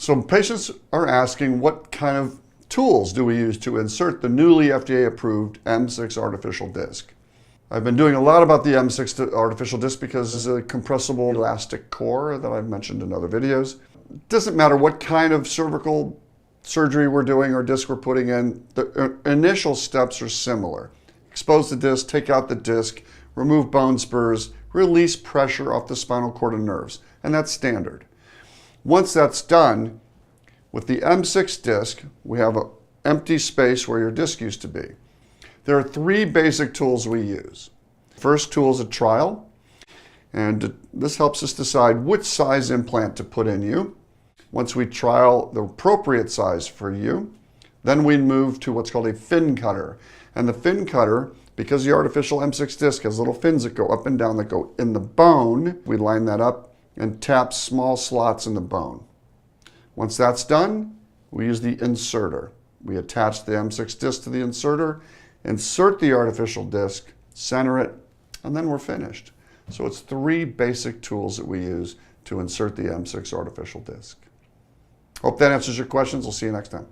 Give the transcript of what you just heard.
So patients are asking, what kind of tools do we use to insert the newly FDA-approved M6 artificial disc? I've been doing a lot about the M6 artificial disc because it's a compressible elastic core that I've mentioned in other videos. It doesn't matter what kind of cervical surgery we're doing or disc we're putting in, the initial steps are similar. Expose the disc, take out the disc, remove bone spurs, release pressure off the spinal cord and nerves, and that's standard. Once that's done, with the M6 disc, we have an empty space where your disc used to be. There are three basic tools we use. First tool is a trial, and this helps us decide which size implant to put in you. Once we trial the appropriate size for you, then we move to what's called a fin cutter. And the fin cutter, because the artificial M6 disc has little fins that go up and down that go in the bone, we line that up and tap small slots in the bone. Once that's done, we use the inserter. We attach the M6 disc to the inserter, insert the artificial disc, center it, and then we're finished. So it's three basic tools that we use to insert the M6 artificial disc. Hope that answers your questions. We'll see you next time.